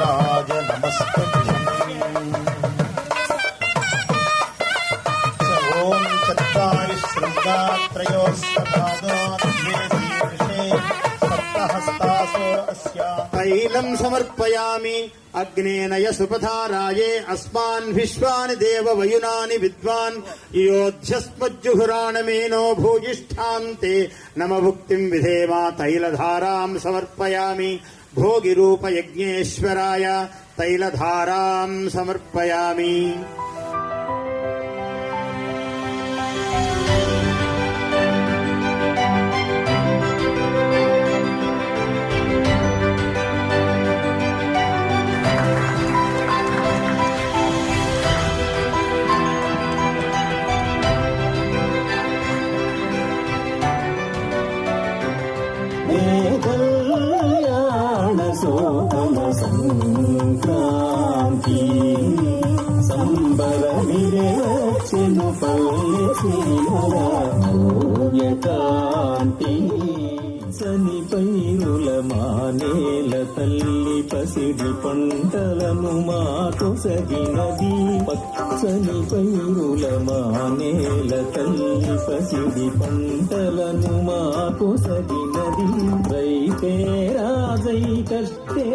गजराज नमस्तुभ्यम्। ओम चत्वारि शृङ्गात्रयोस्सपादो द्वे शीर्षे सप्तहस्तासो अस्या तैलं समर्पयामि अग्नेनय सुपथाराये अस्मान् विश्वानि देव वयुनानि विद्वान् योध्यस्मज्जुहुराणमेनो भूयिष्ठान्ते नम भुक्तिं विधेमा तैलधारां समर्पयामि भोगिरूप यज्ञेश्वराय तैलधारां समर्पयामि। సంక్రాంతి సంబర విరచెను పల్లెకాంతి సని పైరుల మానేల తల్లి పసిడి పంటలను మాకు సగినది పచ్చని పైరుల మానేల తల్లి పసిడి పంటలను మాకు సగినది రైతే రాజై కష్టే